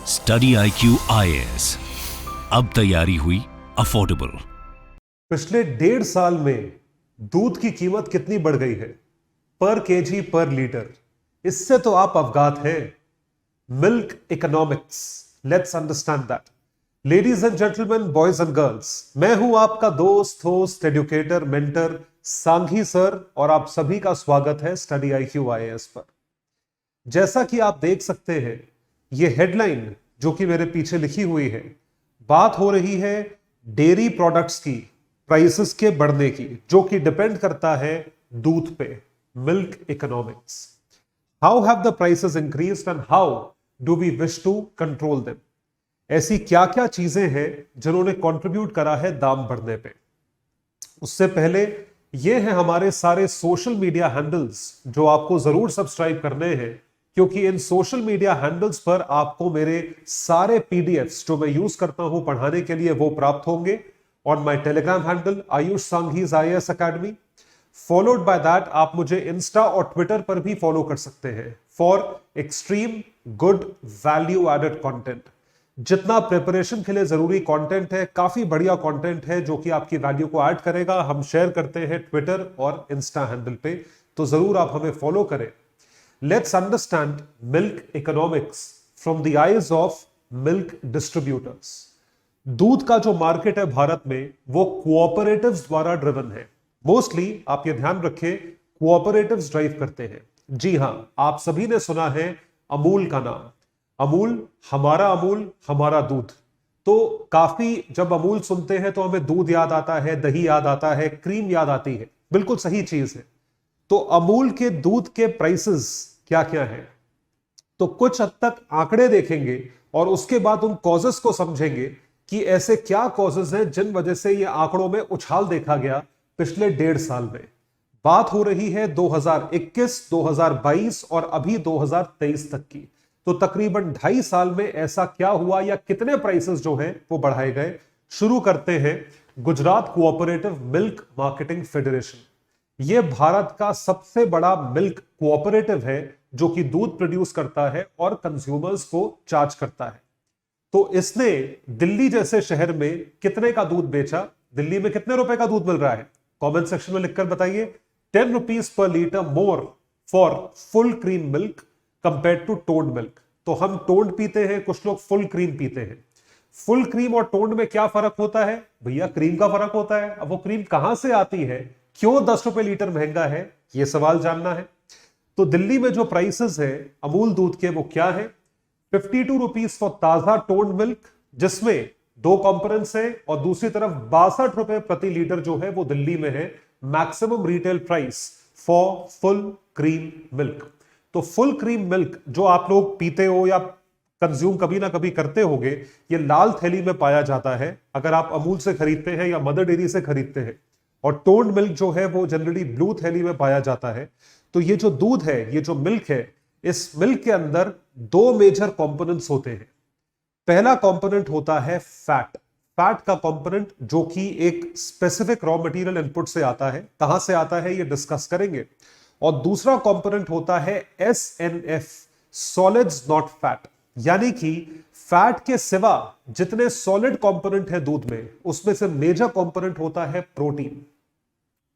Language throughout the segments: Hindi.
स्टडी IQ IAS, अब तैयारी हुई अफोर्डेबल। पिछले 1.5 साल में दूध की कीमत कितनी बढ़ गई है पर केजी पर लीटर, इससे तो आप अवगत हैं। Milk economics, let's understand that. Ladies and gentleman, boys and girls, मैं हूं आपका दोस्त, host, educator, mentor Sanghi sir, और आप सभी का स्वागत है स्टडी IQ IAS पर। जैसा कि आप देख सकते हैं, यह हेडलाइन जो कि मेरे पीछे लिखी हुई है, बात हो रही है डेयरी प्रोडक्ट्स की प्राइसेस के बढ़ने की, जो कि डिपेंड करता है दूध पे। Milk economics, how have the prices increased and how do we wish to control them. ऐसी क्या क्या चीजें हैं जिन्होंने कंट्रीब्यूट करा है दाम बढ़ने पे। उससे पहले ये है हमारे सारे सोशल मीडिया हैंडल्स जो आपको जरूर सब्सक्राइब करने हैं, क्योंकि इन सोशल मीडिया हैंडल्स पर आपको मेरे सारे पीडीएफ्स जो मैं यूज करता हूं पढ़ाने के लिए वो प्राप्त होंगे। On my Telegram handle Ayush Sanghi's IAS academy, followed by that आप मुझे इंस्टा और ट्विटर पर भी फॉलो कर सकते हैं for extreme good value added content. जितना प्रिपरेशन के लिए जरूरी कंटेंट है, काफी बढ़िया कंटेंट है जो कि आपकी वैल्यू को ऐड करेगा, हम शेयर करते हैं ट्विटर और इंस्टा हैंडल पे, तो जरूर आप हमें फॉलो करें। Let's understand milk economics from the eyes of milk distributors. दूध का जो मार्केट है भारत में, वो कोऑपरेटिव्स द्वारा ड्रिवन है। मोस्टली आप ये ध्यान रखें, कोऑपरेटिव्स ड्राइव करते हैं। जी हां, आप सभी ने सुना है अमूल का नाम। अमूल, हमारा दूध। तो काफी जब अमूल सुनते हैं तो हमें दूध याद आता है, दही याद आता है, क्रीम याद आती है। बिल्कुल सही चीज है। तो अमूल के दूध के प्राइसेस क्या क्या है, तो कुछ हद तक आंकड़े देखेंगे और उसके बाद उन कॉजेस को समझेंगे कि ऐसे क्या कॉजेस हैं जिन वजह से ये आंकड़ों में उछाल देखा गया पिछले 1.5 साल में। बात हो रही है 2021, 2022 और अभी 2023 तक की। तो तकरीबन 2.5 साल में ऐसा क्या हुआ या कितने प्राइसेस जो हैं वो बढ़ाए गए। शुरू करते हैं Gujarat cooperative milk marketing federation. यह भारत का सबसे बड़ा मिल्क कोऑपरेटिव है जो कि दूध प्रोड्यूस करता है और कंज्यूमर्स को चार्ज करता है। तो इसने दिल्ली जैसे शहर में कितने का दूध बेचा, दिल्ली में कितने रुपए का दूध मिल रहा है, कमेंट सेक्शन में लिखकर बताइए। 10 rupees per litre more for full cream milk compare to toned milk. तो हम टोन्ड पीते हैं, कुछ लोग फुल क्रीम पीते हैं। फुल क्रीम और टोन्ड में क्या फर्क होता है भैया? क्रीम का फर्क होता है। अब वो क्रीम कहां से आती है, क्यों 10 रुपए लीटर महंगा है, यह सवाल जानना है। तो दिल्ली में जो प्राइसेस है अमूल दूध के, वो क्या है? 52 रुपीज फॉर ताजा टोन्ड मिल्क, जिसमें 2 कंपोनेंट्स है, और दूसरी तरफ 62 रुपए प्रति लीटर जो है वो दिल्ली में है maximum retail price for full cream milk. तो फुल क्रीम मिल्क जो आप लोग पीते हो या कंज्यूम कभी ना कभी करते होगे, ये लाल थैली में पाया जाता है अगर आप अमूल से खरीदते हैं या मदर डेयरी से खरीदते हैं, और टोन्ड मिल्क जो है वो जनरली ब्लू थैली में पाया जाता है। तो ये जो दूध है, ये जो मिल्क है, इस मिल्क के अंदर 2 मेजर कंपोनेंट्स होते हैं। पहला कंपोनेंट होता है फैट। फैट का कंपोनेंट जो कि एक स्पेसिफिक रॉ मटेरियल इनपुट से आता है, कहां से आता है ये डिस्कस करेंगे। और दूसरा कंपोनेंट होता है SNF, सॉलिड्स नॉट फैट, यानी कि फैट के सिवा जितने सॉलिड कंपोनेंट है दूध में, उसमें से मेजर कंपोनेंट होता है प्रोटीन।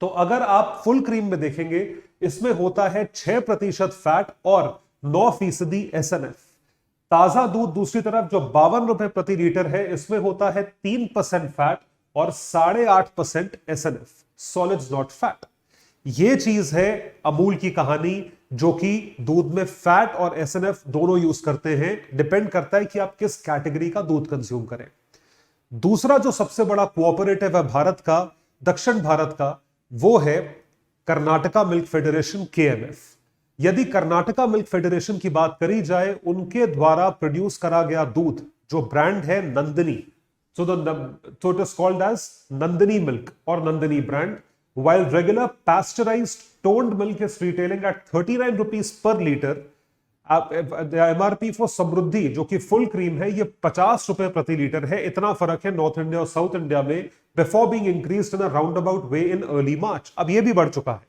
तो अगर आप फुल क्रीम में देखेंगे, इसमें होता है 6% फैट और 9% SNF। ताजा दूध दूसरी तरफ जो 52 रुपए प्रति लीटर है, इसमें होता है 3% फैट और 8.5% SNF, सॉलिड्स नॉट फैट। यह चीज है अमूल की कहानी, जो कि दूध में फैट और SNF दोनों यूज करते हैं। डिपेंड करता है कि आप किस कैटेगरी का दूध कंज्यूम करें। दूसरा जो सबसे बड़ा कोऑपरेटिव है भारत का, दक्षिण भारत का, वो है कर्नाटका मिल्क फेडरेशन KMF। यदि कर्नाटका मिल्क फेडरेशन की बात करी जाए, उनके द्वारा प्रोड्यूस करा गया दूध जो ब्रांड है Nandini, so it is called as Nandini milk और Nandini brand, while regular pasteurized toned milk is retailing at 39 rupees per liter. MRP for Samriddhi जो कि फुल क्रीम है, ये 50 रुपए प्रति लीटर है। इतना फर्क है नॉर्थ इंडिया और साउथ इंडिया में, before being increased in a round about way in early मार्च। अब ये भी बढ़ चुका है,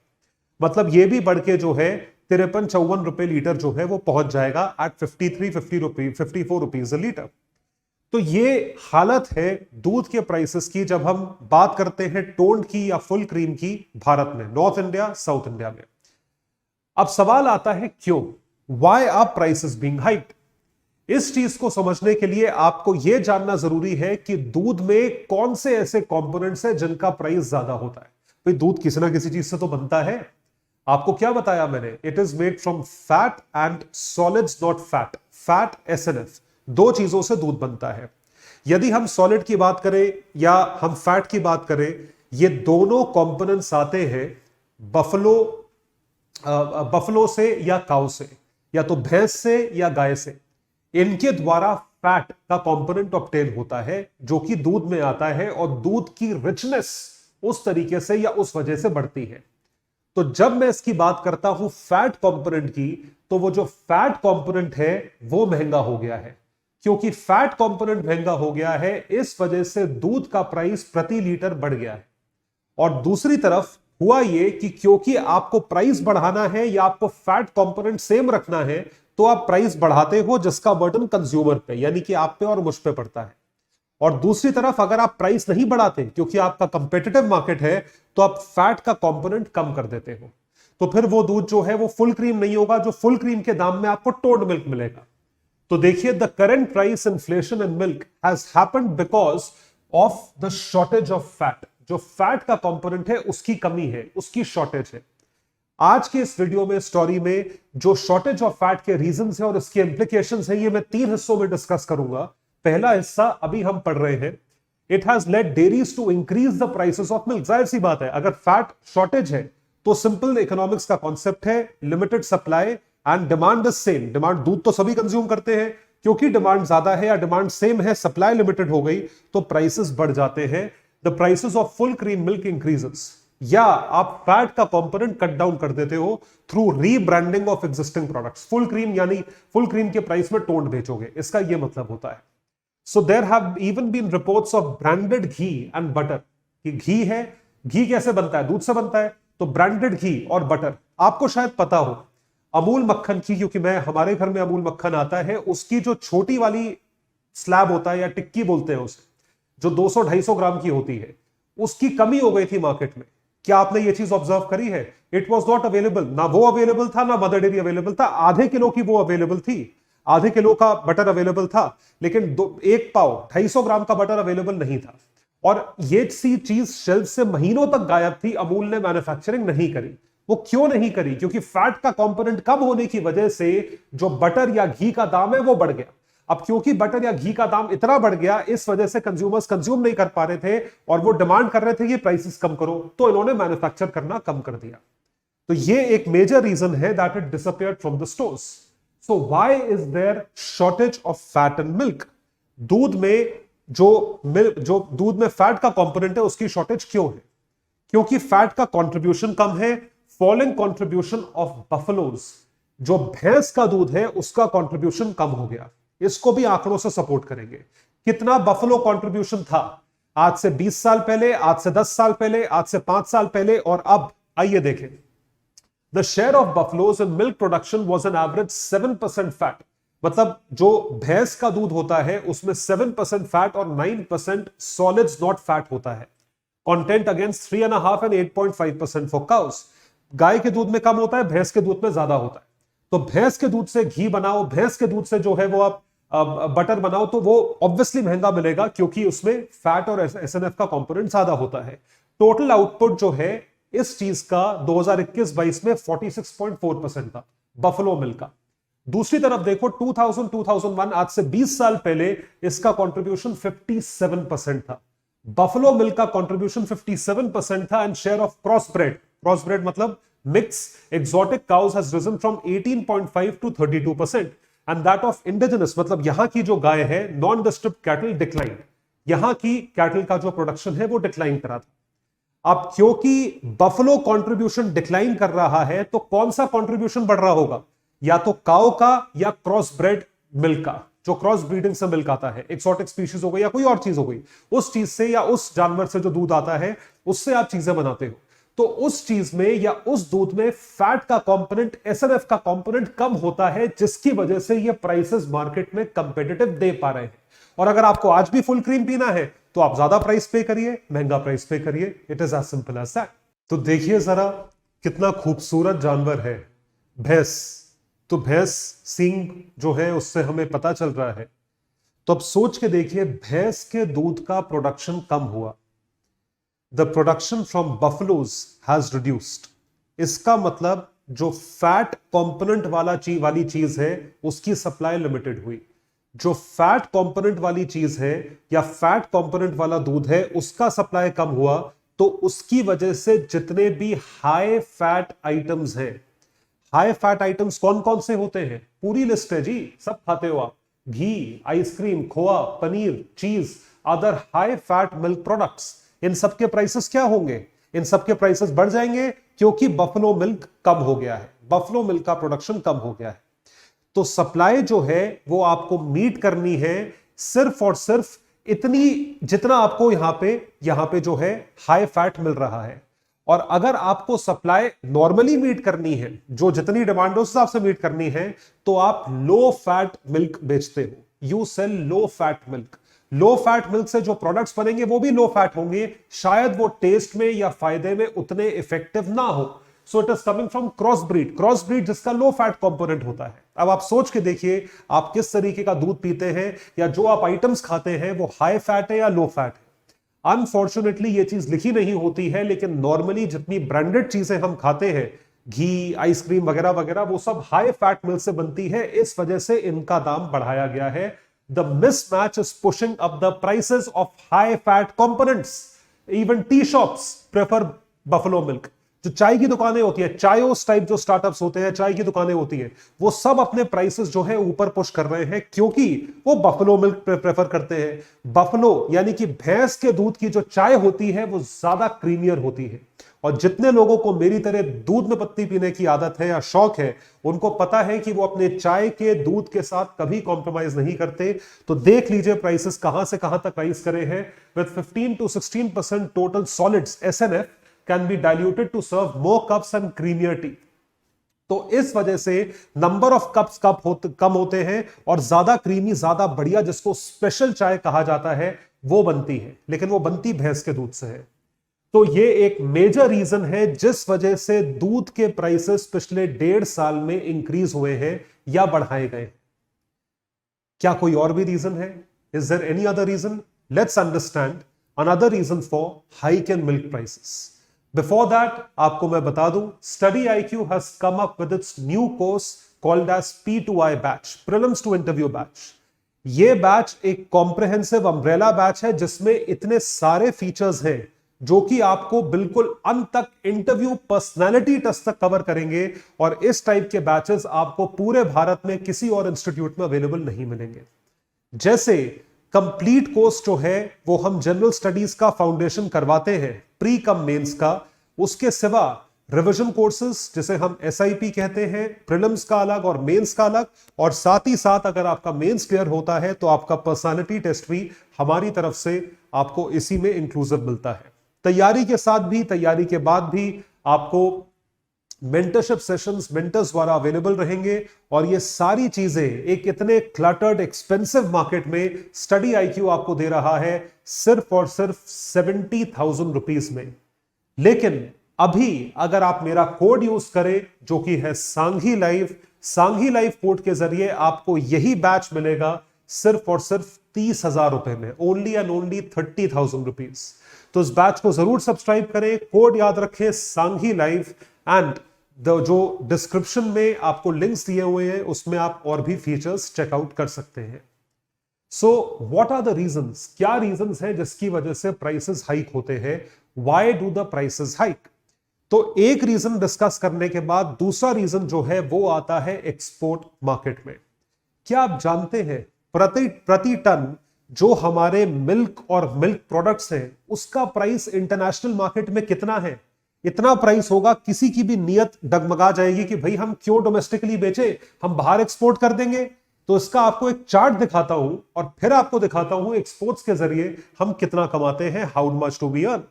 मतलब ये भी बढ़ के जो है 53-54 लीटर जो है वो पहुंच जाएगा एट 54 रुपीज लीटर। तो ये हालत है दूध के प्राइसेस की जब हम बात करते हैं टोन्ड की या फुल क्रीम की भारत में, नॉर्थ इंडिया, साउथ इंडिया में। अब सवाल आता है क्यों, why are prices being hiked. इस चीज को समझने के लिए आपको यह जानना जरूरी है कि दूध में कौन से ऐसे कंपोनेंट्स हैं जिनका प्राइस ज्यादा होता है। भाई दूध किसी ना किसी चीज से तो बनता है। आपको क्या बताया मैंने, it is made from fat and solids, not fat. Fat, SNF, दो चीजों से दूध बनता है। यदि हम सॉलिड की बात करें या हम फैट की बात करें, ये दोनों कंपोनेंट्स आते हैं बफलो से या काउ से, या तो भैंस से या गाय से। इनके द्वारा फैट का कंपोनेंट ऑब्टेन होता है जो कि दूध में आता है, और दूध की रिचनेस उस तरीके से या उस वजह से बढ़ती है। तो जब मैं इसकी बात करता हूं फैट कंपोनेंट की, तो वो जो फैट कंपोनेंट है वो महंगा हो गया है। क्योंकि फैट कंपोनेंट महंगा हो गया है, इस वजह से दूध का प्राइस प्रति लीटर बढ़ गया है। और दूसरी तरफ हुआ ये कि क्योंकि आपको प्राइस बढ़ाना है या आपको फैट कंपोनेंट सेम रखना है, तो आप प्राइस बढ़ाते हो, जिसका बर्डन कंज्यूमर पे यानी कि आप पे और मुझ पे पड़ता है। और दूसरी तरफ अगर आप प्राइस नहीं बढ़ाते क्योंकि आपका कंपेटिटिव मार्केट है, तो आप फैट का कंपोनेंट कम कर देते हो। तो फिर वो दूध जो है वो फुल क्रीम नहीं होगा, जो फुल क्रीम के दाम में आपको टोन्ड मिल्क मिलेगा। तो देखिए, the current price inflation in milk has happened because of the shortage of fat. जो फैट का कंपोनेंट है उसकी कमी है, उसकी शॉर्टेज है। आज के इस वीडियो में, स्टोरी में, जो शॉर्टेज ऑफ फैट के रीजंस है और इसके इंप्लीकेशंस है, ये मैं 3 हिस्सों में डिस्कस करूंगा। पहला हिस्सा अभी हम पढ़ रहे हैं, it has led dairies to increase the prices of milk. जाहिर सी बात है, अगर फैट शॉर्टेज है तो सिंपल इकोनॉमिक्स का कॉन्सेप्ट है, limited supply and demand is same. Demand, दूध तो सभी कंज्यूम करते हैं, क्योंकि डिमांड ज्यादा है या डिमांड सेम है, सप्लाई लिमिटेड हो गई, तो प्राइसेस बढ़ जाते हैं। The prices of full cream milk increases. या आप फैट का कंपोनेंट कट डाउन कर देते हो through rebranding of existing products. Full cream यानी फुल क्रीम के प्राइस में टोन्ड बेचोगे, इसका यह मतलब होता है। So there have even been reports of branded ghee and butter. कि घी है, घी कैसे बनता है, दूध से बनता है, तो ब्रांडेड घी और बटर। आपको शायद पता हो अमूल मक्खन की, क्योंकि हमारे घर में अमूल मक्खन आता है, उसकी जो छोटी वाली स्लैब होता है या टिक्की बोलते हैं उसे, जो 200-250 ग्राम की होती है, उसकी कमी हो गई थी मार्केट में। क्या आपने ये चीज ऑब्जर्व करी है? इट वॉज नॉट अवेलेबल, ना वो अवेलेबल था ना मदर डेयरी अवेलेबल था। आधे किलो की वो अवेलेबल थी, आधे किलो का बटर अवेलेबल था, लेकिन 1 पाव 250 ग्राम का बटर अवेलेबल नहीं था। और ये सी चीज शेल्फ से महीनों तक गायब थी, अमूल ने मैन्युफैक्चरिंग नहीं करी। वो क्यों नहीं करी? क्योंकि फैट का कंपोनेंट कम होने की वजह से जो बटर या घी का दाम है वो बढ़ गया। अब क्योंकि बटर या घी का दाम इतना बढ़ गया, इस वजह से कंज्यूमर्स कंज्यूम नहीं कर पा रहे थे और वो डिमांड कर रहे थे कि प्राइसेस कम करो, तो इन्होंने मैन्युफैक्चर करना कम कर दिया। तो ये एक मेजर रीजन है that it disappeared from the stores. So why is there shortage of fat in milk? दूध में जो दूध में फैट का कंपोनेंट है उसकी शॉर्टेज क्यों है? क्योंकि फैट का कंट्रीब्यूशन कम है। फॉलोइंग कंट्रीब्यूशन ऑफ बफलोज, जो भैंस का दूध है उसका कंट्रीब्यूशन कम हो गया। इसको भी आंकड़ों से सपोर्ट करेंगे। कितना बफलो कंट्रीब्यूशन था आज से 20 साल पहले, आज से 10 साल पहले, आज से 5 साल पहले, और अब आइए देखें। The share of buffaloes in milk production was an average 7% fat. मतलब जो भैंस का दूध होता है उसमें 7% फैट और 9% सॉलिड्स नॉट फैट होता है। Content against 3.5 and 8.5% for cows. गाय के दूध में कम होता है, भैंस के दूध में ज्यादा होता है। तो भैंस के दूध से घी बनाओ, भैंस के दूध से जो है वो आप बटर बनाओ, तो वो ऑब्वियसली महंगा मिलेगा, क्योंकि उसमें फैट और SNF का कंपोनेंट ज्यादा होता है। टोटल आउटपुट जो है इस चीज का 2021-22 में 46.4% था बफलो मिल्क का। दूसरी तरफ देखो 2000-2001, आज से 20 साल पहले इसका कंट्रीब्यूशन 57% था। बफलो मिल्क का कंट्रीब्यूशन 57% था। And share of cross bread मतलब mixed exotic cows has risen from 18.5 to 32%, and that of indigenous मतलब यहां की जो गाय है, नॉन डिस्ट्रिप्ट कैटल डिक्लाइन। यहां की कैटल का जो प्रोडक्शन है वो डिक्लाइन करा था। अब क्योंकि बफलो कंट्रीब्यूशन डिक्लाइन कर रहा है, तो कौन सा कंट्रीब्यूशन बढ़ रहा होगा? या तो काउ का या क्रॉस ब्रेड मिल्क का, जो क्रॉस ब्रीडिंग से मिल्क आता है, एक्सोटिक स्पीशीज हो गई या कोई और चीज हो गई, उस चीज से या उस जानवर से जो दूध आता है उससे आप चीजें बनाते हो। तो उस चीज में या उस दूध में फैट का कंपोनेंट, एसएनएफ का कंपोनेंट कम होता है, जिसकी वजह से ये प्राइसेस मार्केट में कंपेटिटिव दे पा रहे हैं। और अगर आपको आज भी फुल क्रीम पीना है तो आप ज्यादा प्राइस पे करिए, महंगा प्राइस पे करिए। It is as simple as that. तो देखिए जरा कितना खूबसूरत जानवर है भैंस। तो भैंस सींग जो है उससे हमें पता चल रहा है। तो अब सोच के देखिए, भैंस के दूध का प्रोडक्शन कम हुआ, the production from buffaloes has reduced. इसका मतलब जो फैट कंपोनेंट वाली चीज है उसकी सप्लाई लिमिटेड हुई। जो फैट कंपोनेंट वाली चीज है या फैट कंपोनेंट वाला दूध है उसका सप्लाई कम हुआ, तो उसकी वजह से जितने भी हाई फैट आइटम्स हैं, हाई फैट आइटम्स कौन कौन से होते हैं, पूरी लिस्ट है जी, सब खाते हो आप, घी, ice cream, khoa, paneer, cheese, other high fat milk products, इन सब के प्राइसेस क्या होंगे? इन सब के प्राइसेस बढ़ जाएंगे, क्योंकि बफलो मिल्क कम हो गया है, बफलो मिल्क का प्रोडक्शन कम हो गया है। तो सप्लाई जो है वो आपको मीट करनी है सिर्फ और सिर्फ इतनी जितना आपको यहां पे जो है हाई फैट मिल रहा है। और अगर आपको सप्लाई नॉर्मली मीट करनी है, जो जितनी डिमांड है उस हिसाब से मीट करनी है, तो आप लो फैट मिल्क बेचते हो, you sell low fat milk. Low fat milk से जो प्रोडक्ट्स बनेंगे वो भी लो फैट होंगे, शायद वो टेस्ट में या फायदे में उतने इफेक्टिव ना हो। So it is coming from cross breed जिसका लो फैट कंपोनेंट होता है। अब आप सोच के देखिए, आप किस तरीके का दूध पीते हैं या जो आप आइटम्स खाते हैं वो हाई फैट है या लो फैट है। अनफॉर्चुनेटली ये चीज लिखी नहीं होती है, लेकिन नॉर्मली जितनी ब्रांडेड चीजें हम खाते हैं, घी, आइसक्रीम वगैरह वगैरह, वो सब हाई फैट मिल्क से बनती है, इस वजह से इनका दाम बढ़ाया गया है। The mismatch is pushing up the prices of high fat components. Even T shops prefer buffalo milk. जो चाय की दुकानें होती है, चायोस टाइप जो स्टार्टअप्स होते हैं, चाय की दुकानें होती हैं, वो सब अपने प्राइसेस जो है ऊपर पुश कर रहे हैं, क्योंकि वो बफलो मिल्क प्रेफर करते हैं। बफलो यानी कि भैंस के दूध की जो चाय होती है वो ज्यादा क्रीमियर होती है। और जितने लोगों को मेरी तरह दूध में पत्ती पीने की आदत है या शौक है, उनको पता है कि वो अपने चाय के दूध के साथ कभी कॉम्प्रोमाइज नहीं करते। तो देख लीजिए प्राइसेस कहां से कहां तक राइज करे हैं। With 15 to 16% total solids SNF can be diluted to serve more cups and creamier tea। तो इस वजह से नंबर ऑफ कप्स कम होते हैं और ज्यादा क्रीमी, ज्यादा बढ़िया, जिसको स्पेशल चाय कहा जाता है, वो बनती है, लेकिन वो बनती भैंस के दूध से है। तो ये एक मेजर रीजन है जिस वजह से दूध के प्राइसेस पिछले 1.5 साल में इंक्रीज हुए हैं या बढ़ाए गए। क्या कोई और भी रीजन है? Is there any other reason? Let's understand another reason for hike in milk prices. Before that, आपको मैं बता दूं, Study IQ has come up with its new course called as P2I batch, Prelims to Interview batch। ये बैच एक कॉम्प्रहेंसिव अम्ब्रेला बैच है जिसमें इतने सारे फीचर्स हैं जो कि आपको बिल्कुल अंत तक इंटरव्यू पर्सनैलिटी टेस्ट तक कवर करेंगे। और इस टाइप के बैचेस आपको पूरे भारत में किसी और इंस्टीट्यूट में अवेलेबल नहीं मिलेंगे। जैसे कंप्लीट कोर्स जो है वो हम जनरल स्टडीज का फाउंडेशन करवाते हैं, प्री कम मेंस का। उसके सिवा रिवीजन कोर्सेज जिसे हम SIP कहते हैं, प्रीलिम्स का अलग और मेंस का अलग, और साथ ही साथ अगर आपका मेंस क्लियर होता है तो आपका पर्सनालिटी टेस्ट भी हमारी तरफ से आपको इसी में इंक्लूसिव मिलता है। तैयारी के साथ भी, तैयारी के बाद भी आपको मेंटरशिप सेशंस मेंटर्स द्वारा अवेलेबल रहेंगे। और ये सारी चीजें एक इतने क्लटर्ड एक्सपेंसिव मार्केट में स्टडी IQ आपको दे रहा है सिर्फ और सिर्फ 70,000 रुपीस में। लेकिन अभी अगर आप मेरा कोड यूज करें जो कि है Sanghi live, Sanghi live code के जरिए आपको यही बैच मिलेगा सिर्फ और सिर्फ 30,000 रुपए में, ओनली एंड ओनली 30,000 रुपीज। तो इस बैच को जरूर सब्सक्राइब करें, कोड याद रखें सांघी लाइव, एंड जो डिस्क्रिप्शन में आपको लिंक्स दिए हुए हैं उसमें आप और भी फीचर्स चेकआउट कर सकते हैं। So what are the reasons? क्या रीजंस हैं जिसकी वजह से प्राइसेस हाइक होते हैं? Why do the prices hike? तो एक रीजन डिस्कस करने के बाद दूसरा रीजन जो है वो आता है एक्सपोर्ट मार्केट में। क्या आप जानते हैं प्रति टन जो हमारे मिल्क और मिल्क प्रोडक्ट्स हैं उसका प्राइस इंटरनेशनल मार्केट में कितना है? इतना प्राइस होगा किसी की भी नीयत डगमगा जाएगी कि भाई हम क्यों डोमेस्टिकली बेचे, हम बाहर एक्सपोर्ट कर देंगे। तो इसका आपको एक चार्ट दिखाता हूं और फिर आपको दिखाता हूं एक्सपोर्ट्स के जरिए हम कितना कमाते हैं, how much to be earn.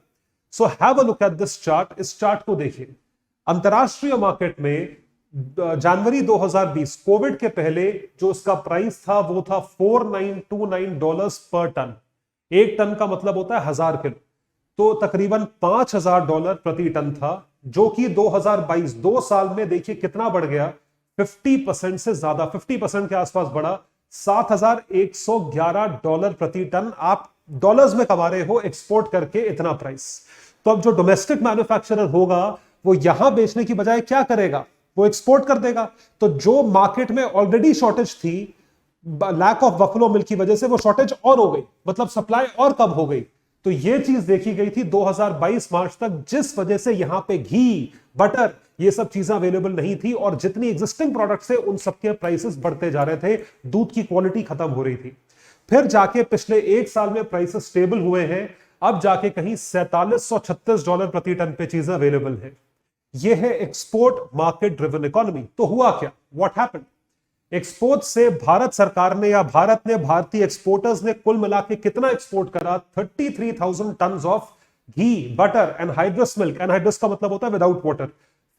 So have a look at this chart. इस चार्ट को देखिए। अंतरराष्ट्रीय मार्केट में जनवरी 2020 कोविड के पहले जो उसका प्राइस था वो था $4929 पर टन। एक टन का मतलब होता है 1000 किलो, तो तकरीबन $5000 प्रति टन था, जो कि 2022 2 साल में देखिए कितना बढ़ गया, 50% से ज्यादा, 50% के आसपास बढ़ा, $7111 प्रति टन आप डॉलर्स में कमा रहे हो एक्सपोर्ट करके इतना प्राइस। तो अब जो डोमेस्टिक मैन्युफैक्चरर होगा वो यहां बेचने की बजाय क्या करेगा, वो एक्सपोर्ट कर देगा। तो जो मार्केट में ऑलरेडी शॉर्टेज थी लैक ऑफ बफलो मिल्क की वजह से, वो शॉर्टेज और हो गई, मतलब सप्लाई और कम हो गई। तो ये चीज देखी गई थी 2022 मार्च तक, जिस वजह से यहां पे घी, बटर, ये सब चीजें अवेलेबल नहीं थी और जितनी एग्जिस्टिंग प्रोडक्ट्स थे उन सबके प्राइसेस बढ़ते जा रहे थे, दूध की क्वालिटी खत्म हो रही थी। फिर जाके पिछले एक साल में प्राइसेस स्टेबल हुए हैं, अब जाके कहीं $4736 प्रति टन पे चीजें अवेलेबल है। ये है एक्सपोर्ट मार्केट ड्रिवन इकोनॉमी। तो हुआ क्या, व्हाट हैपेंड? एक्सपोर्ट से भारत सरकार ने या भारत ने, भारतीय एक्सपोर्टर्स ने कुल मिला के कितना एक्सपोर्ट करा? 33,000 ton of ghee, butter, anhydrous milk. Anhydrous का मतलब होता है without water.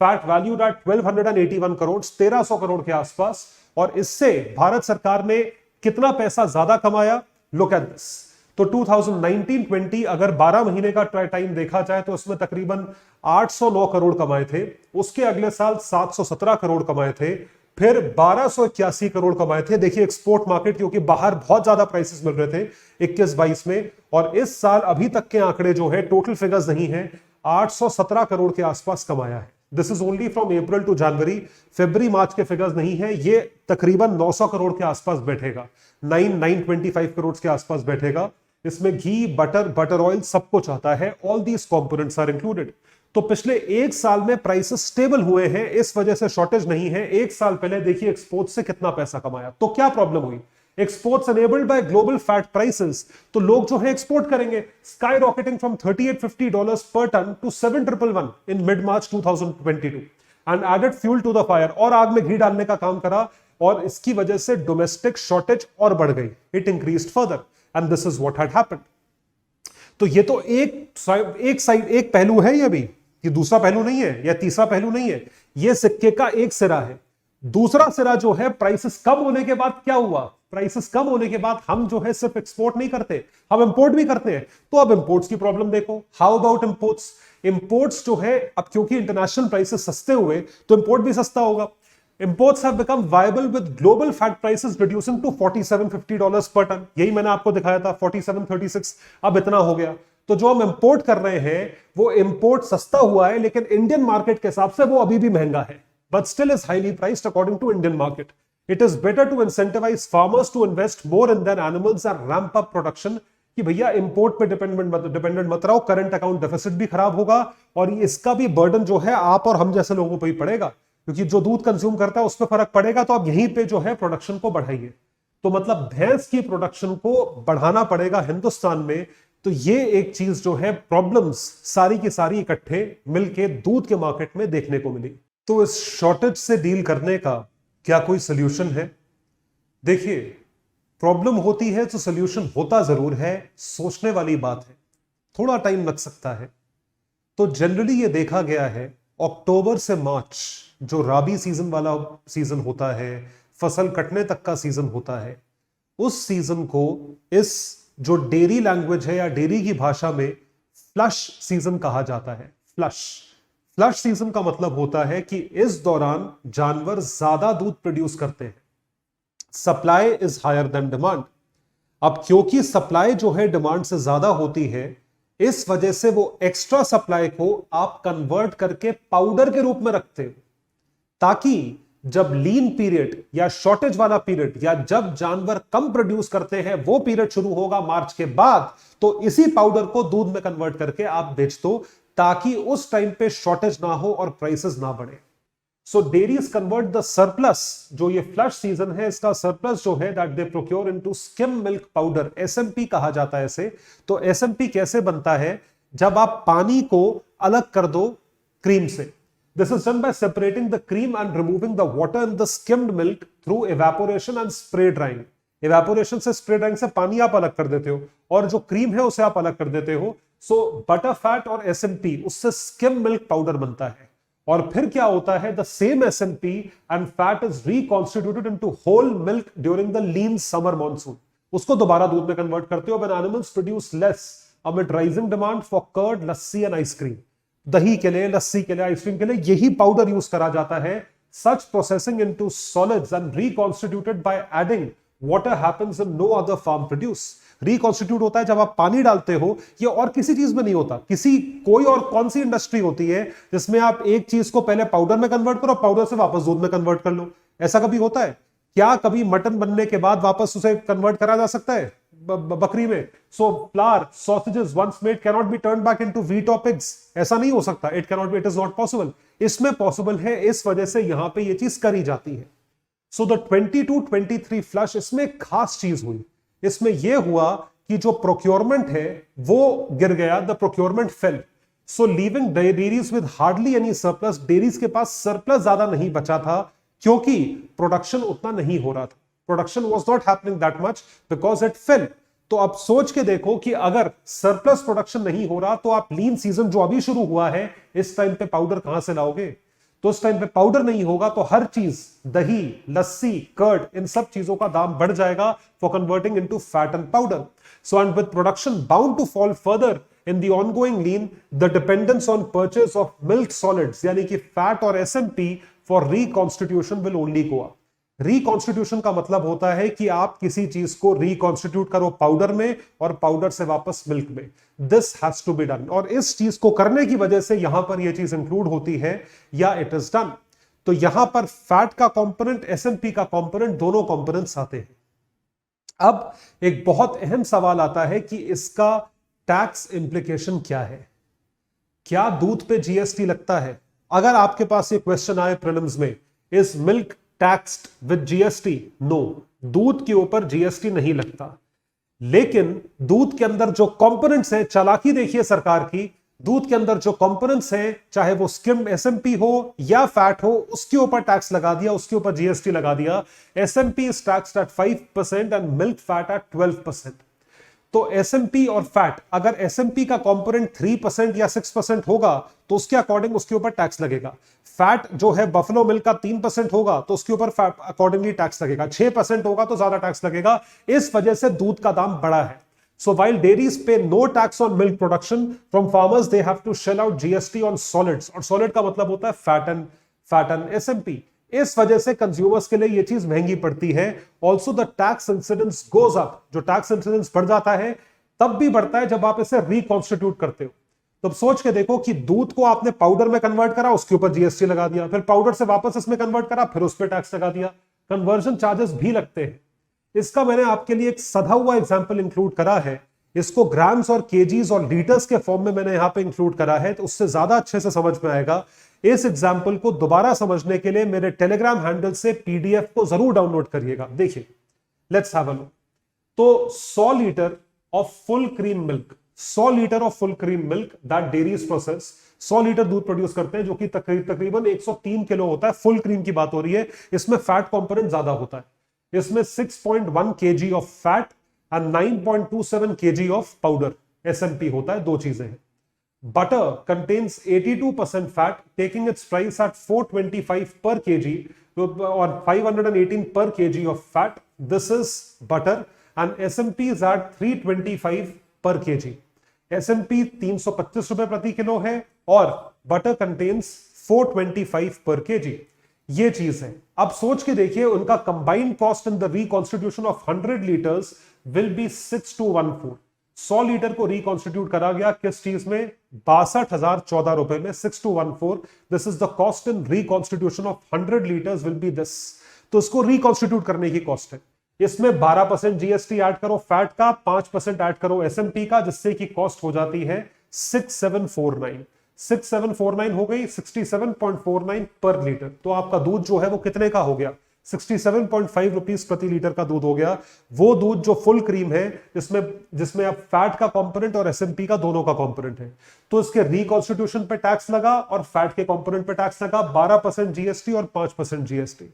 Fat valued at 1281 crore, 1300 crore के आसपास। और इससे भारत सरकार ने कितना पैसा ज्यादा कमाया? Look at this. तो 2019-20 अगर 12 महीने का टाइम देखा जाए तो उसमें तकरीबन 809 करोड़ कमाए थे। उसके अगले साल 717 करोड़ कमाए थे, फिर 1281 करोड़ कमाए थे। देखिए एक्सपोर्ट मार्केट, क्योंकि बाहर बहुत ज्यादा प्राइसेस मिल रहे थे 21-22 में, और इस साल अभी तक के आंकड़े जो है, टोटल फिगर्स नहीं है, 817 करोड़ के आसपास कमाया है। This is only from April to January, फरवरी मार्च के फिगर्स नहीं है। ये तकरीबन 900 करोड़ के आसपास बैठेगा, 925 करोड़ के आसपास बैठेगा। इसमें घी, बटर ऑयल सब कुछ आता है, all these components are included. तो पिछले एक साल में प्राइसेस स्टेबल हुए हैं, इस वजह से शॉर्टेज नहीं है। एक साल पहले देखिए एक्सपोर्ट से कितना पैसा कमाया। तो क्या प्रॉब्लम हुई? Exports enabled by global fat prices, तो लोग जो है एक्सपोर्ट करेंगे। Sky rocketing from $3850 per ton to 7,111 in mid March 2022 and added fuel to the fire, और आग में घी डालने का काम करा, और इसकी वजह से डोमेस्टिक शॉर्टेज और बढ़ गई। It increased further and this is what had happened. तो ये तो एक पहलू है, ये भी, ये दूसरा पहलू नहीं है या तीसरा पहलू नहीं है, ये सिक्के का एक सिरा है। दूसरा सिरा जो है, प्राइसेस कम होने के बाद क्या हुआ? प्राइसेस कम होने के बाद हम जो है सिर्फ एक्सपोर्ट नहीं करते, हम इंपोर्ट भी करते हैं। तो अब इंपोर्ट्स की प्रॉब्लम देखो। How about imports? इंपोर्ट्स जो है, अब क्योंकि इंटरनेशनल प्राइसेस सस्ते हुए तो इंपोर्ट भी सस्ता होगा। Imports have become viable with global fat prices reducing to $4750 per ton। यही मैंने आपको दिखाया था, 4736, अब इतना हो गया। तो जो हम इंपोर्ट कर रहे हैं वो इंपोर्ट सस्ता हुआ है, लेकिन इंडियन मार्केट के हिसाब से वो अभी भी महंगा है, but still is highly priced according to Indian market. It is better to incentivise farmers to invest more in their animals and ramp up production, कि भैया इंपोर्ट पे डिपेंडेंट मत रहो, करंट अकाउंट डेफिसिट भी खराब होगा, और इसका भी बर्डन जो है आप और हम जैसे लोगों पर ही पड़ेगा, क्योंकि जो दूध कंज्यूम करता है उस पर फर्क पड़ेगा। तो आप यहीं पे जो है प्रोडक्शन को बढ़ाइए। तो मतलब भैंस की प्रोडक्शन को बढ़ाना पड़ेगा हिंदुस्तान में। तो ये एक चीज जो है, प्रॉब्लम्स सारी की सारी इकट्ठे मिलके दूध के मार्केट में देखने को मिली। तो इस शॉर्टेज से डील करने का क्या कोई सोल्यूशन है? देखिए, प्रॉब्लम होती है तो सोल्यूशन होता जरूर है, सोचने वाली बात है, थोड़ा टाइम लग सकता है। तो जनरली ये देखा गया है, अक्टूबर से मार्च जो राबी सीजन वाला सीजन होता है, फसल कटने तक का सीजन होता है, उस सीजन को इस जो डेयरी लैंग्वेज है या डेयरी की भाषा में फ्लश सीजन कहा जाता है। फ्लश सीजन का मतलब होता है कि इस दौरान जानवर ज्यादा दूध प्रोड्यूस करते हैं, supply is higher than demand. अब क्योंकि सप्लाई जो है डिमांड से ज्यादा होती है, इस वजह से वो एक्स्ट्रा सप्लाई को आप कन्वर्ट करके पाउडर के रूप में रखते हो, ताकि जब लीन पीरियड या शॉर्टेज वाला पीरियड या जब जानवर कम प्रोड्यूस करते हैं वो पीरियड शुरू होगा मार्च के बाद, तो इसी पाउडर को दूध में कन्वर्ट करके आप बेच दो, ताकि उस टाइम पे शॉर्टेज ना हो और प्राइसेस ना बढ़े। सो डेयरीज कन्वर्ट द सरप्लस, जो ये फ्लश सीजन है इसका सरप्लस जो है, that they procure into scheme milk powder, SMP कहा जाता है इसे। तो एसएमपी कैसे बनता है? जब आप पानी को अलग कर दो क्रीम से। This is done by separating the cream and removing the water in the skimmed milk through evaporation and spray drying। evaporation से spray drying से पानी आप अलग कर देते हो और जो क्रीम है उसे आप अलग कर देते हो। सो बटर फैट और एसएनपी उससे स्किम मिल्क पाउडर बनता है, और फिर क्या होता है, the same SNP and fat is reconstituted into whole milk during the lean summer monsoon. उसको दोबारा दूध में कन्वर्ट करते हो when animals produce less amid rising demand for curd, lassi and ice cream. दही के लिए, लस्सी के लिए, आइसक्रीम के लिए यही पाउडर यूज करा जाता है। Such processing into solids and reconstituted by adding water happens in no other form produce. Reconstitute होता है जब आप पानी डालते हो, ये और किसी चीज में नहीं होता। कोई और कौन सी इंडस्ट्री होती है जिसमें आप एक चीज को पहले पाउडर में कन्वर्ट करो, पाउडर से वापस दूध में कन्वर्ट कर लो? ऐसा कभी होता है क्या? कभी मटन बनने के बाद वापस उसे कन्वर्ट करा जा सकता है बकरी में? So flour, sausages once made can not be turn back into wheat और पिग्स। ऐसा नहीं हो सकता, it can not be, it is not possible. इसमें पॉसिबल है, इस वजह से यहां पे ये चीज करी जाती है। सो द 22-23 फ्लश, इसमें एक खास चीज हुई। इसमें यह हुआ कि जो प्रोक्योरमेंट है वो गिर गया, the procurement fail, so leaving dairies with hardly any surplus. Dairies के पास सरप्लस ज्यादा नहीं बचा था क्योंकि प्रोडक्शन उतना नहीं हो रहा था। Production was not happening that much because it fail. तो अब सोच के देखो कि अगर सरप्लस प्रोडक्शन नहीं हो रहा तो आप लीन सीजन जो अभी शुरू हुआ है, इस टाइम पे पाउडर कहां से लाओगे? तो उस टाइम पे पाउडर नहीं होगा तो हर चीज, दही, लस्सी, कर्ड, इन सब चीजों का दाम बढ़ जाएगा for converting into fat and powder. So and with production bound to fall further in the ongoing lean, the dependence on purchase of milk solids यानी कि फैट और SNP for reconstitution will only go up. Reconstitution का मतलब होता है कि आप किसी चीज को रिकॉन्स्टिट्यूट करो पाउडर में और पाउडर से वापस मिल्क में। This has to be done, और इस चीज को करने की वजह से यहां पर यह चीज इंक्लूड होती है या इट इज डन। तो यहां पर फैट का कंपोनेंट, एसएनपी का कंपोनेंट, दोनों कंपोनेंट्स आते हैं। अब एक बहुत अहम सवाल आता है कि इसका टैक्स इंप्लीकेशन क्या है? क्या दूध पे जीएसटी लगता है? अगर आपके पास ये क्वेश्चन आए प्रीलिम्स में, is milk taxed with GST? No, दूध के ऊपर जीएसटी नहीं लगता। लेकिन दूध के अंदर जो कंपोनेंट्स हैं, चालाकी देखिए सरकार की, दूध के अंदर जो कंपोनेंट्स हैं, चाहे वो स्किम एसएमपी हो या फैट हो, उसके ऊपर टैक्स लगा दिया, उसके ऊपर जीएसटी लगा दिया। SMP is taxed at 5% and milk fat at 12%। तो एसएमपी और फैट, अगर एसएमपी का कंपोनेंट 3% या 6% होगा तो उसके अकॉर्डिंग उसके ऊपर टैक्स लगेगा। फैट जो है बफलो मिल्क का 3% होगा तो उसके ऊपर अकॉर्डिंगली टैक्स लगेगा। 6% होगा तो ज्यादा टैक्स लगेगा। इस वजह से दूध का दाम बढ़ा है। So while dairies pay no tax on milk production from farmers, they have to shell out GST on solids, और solid का मतलब होता है fat and SMP। इस वजह से कंज्यूमर्स के लिए यह चीज महंगी पड़ती है। Also the tax incidence goes up, जो टैक्स इंसिडेंस बढ़ जाता है तब भी बढ़ता है जब आप इसे रिकॉन्स्टिट्यूट करते हो। तो अब सोच के देखो कि दूध को आपने पाउडर में कन्वर्ट करा, उसके ऊपर जीएसटी लगा दिया, फिर पाउडर से वापस इसमें कन्वर्ट करा, फिर उस पर टैक्स लगा दिया। कन्वर्जन चार्जेस भी लगते हैं। इसका मैंने आपके लिए एक सधा हुआ एग्जाम्पल इंक्लूड करा है। इसको ग्राम्स और केजीज और लीटर्स के फॉर्म में मैंने यहां पे इंक्लूड करा है, तो उससे ज्यादा अच्छे से समझ में आएगा। इस एग्जाम्पल को दोबारा समझने के लिए मेरे टेलीग्राम हैंडल से पीडीएफ को जरूर डाउनलोड करिएगा। देखिए, लेट्स हैव अ लुक। तो 100 litre of full cream milk, 100 litre of full cream milk that dairies process, 100 litre दूध प्रोड्यूस करते हैं, जो कि तकरीबन 103 किलो होता है। फुल क्रीम की बात हो रही है, इसमें फैट कंपोनेंट ज्यादा होता है। इसमें 6.1 kg of fat and 9.27 kg of powder SNP होता है। दो चीजें हैं। Butter contains 82% fat, taking its price at 425 per kg और 518 per kg of fat. This is butter and SNP is at 325 per kg। S&P 325 रुपए प्रति किलो है और बटर कंटेन्स 425 पर kg। ये चीज है। अब सोच के देखिए, उनका combined cost in the reconstitution of 100 litres will be 6214। 100 litre को रिकॉन्स्टिट्यूट करा गया किस चीज में? 62,014 रुपए में, 6214। This is the cost in reconstitution of 100 litres will be this. तो इसको रिकॉन्स्टिट्यूट करने की कॉस्ट है। इसमें 12% जीएसटी ऐड करो फैट का, 5% ऐड करो एसएमपी का, जिससे की कॉस्ट हो जाती है 6749। 6749 हो गई, 67.49 पर लीटर। तो आपका दूध जो है वो कितने का हो गया? 67.5 रुपीज प्रति लीटर का दूध हो गया। वो दूध जो फुल क्रीम है, जिसमें अब फैट का कंपोनेंट और एसएमपी का दोनों का कंपोनेंट है। तो इसके रिकॉन्स्टिट्यूशन पे टैक्स लगा और फैट के कंपोनेंट पे टैक्स लगा, 12% जीएसटी और 5% जीएसटी।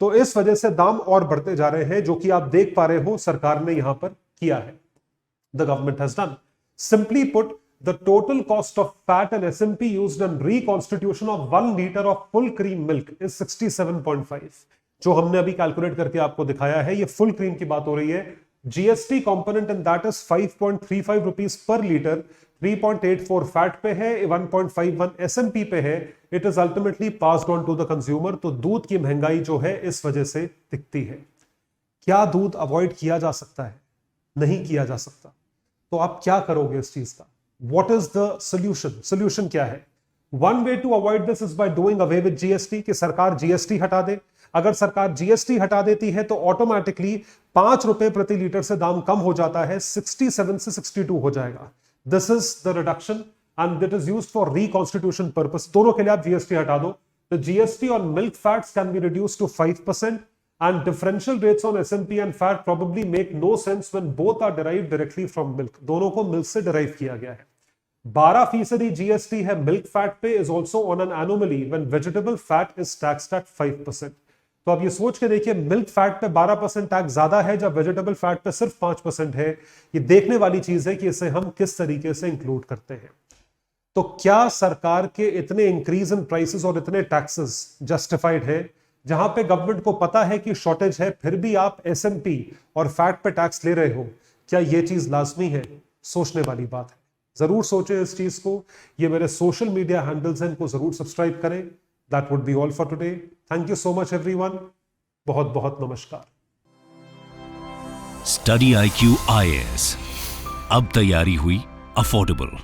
तो इस वजह से दाम और बढ़ते जा रहे हैं, जो कि आप देख पा रहे हो सरकार ने यहां पर किया है। The government has done. Simply put, the total cost of fat and SMP used in reconstitution of 1 liter of full cream milk is 67.5. जो हमने अभी कैलकुलेट करके आपको दिखाया है, ये फुल क्रीम की बात हो रही है. GST component in that is 5.35 rupees per litre. 3.84 fat पे है, 1.51 एसएमपी पे है. It is ultimately passed on to the consumer. तो दूध की महंगाई जो है इस वजह से दिखती है. क्या दूध अवॉइड किया जा सकता है? नहीं किया जा सकता. तो आप क्या करोगे इस चीज का? What is the solution? Solution क्या है? One way to avoid this is by doing away with GST, कि सरकार जीएसटी हटा दे. अगर सरकार जीएसटी हटा देती है तो ऑटोमेटिकली 5 रुपए प्रति लीटर से दाम कम हो जाता है, 67 से 62 हो जाएगा. This is the reduction and that is used for reconstitution purpose. दोनों के लिए आप जीएसटी हटा दो. The GST on milk fats can be reduced to 5%. And differential rates on SMP and fat probably make no sense when both are derived directly from milk. दोनों को मिल्क से derive किया गया है. 12% GST है मिल्क फैट पे is also on an anomaly when vegetable fat is taxed at 5%. तो आप ये सोच के देखिए, मिल्क फैट पे 12% टैक्स ज्यादा है जब वेजिटेबल फैट पे सिर्फ 5% है. ये देखने वाली चीज है कि इसे हम किस तरीके से इंक्लूड करते हैं. तो क्या सरकार के इतने इंक्रीज इन प्राइसेस और इतने टैक्सेस जस्टिफाइड है? जहां पे गवर्नमेंट को पता है कि शॉर्टेज है, फिर भी आप एसएमपी और फैट पे टैक्स ले रहे हो. क्या ये चीज लाजमी है? सोचने वाली बात है. जरूर सोचें इस चीज को. ये मेरे सोशल मीडिया हैंडल्स हैं, इनको जरूर सब्सक्राइब करें. That would be all for today. Thank you so much everyone. बहुत बहुत नमस्कार. स्टडी IQ IAS, अब तैयारी हुई अफोर्डेबल.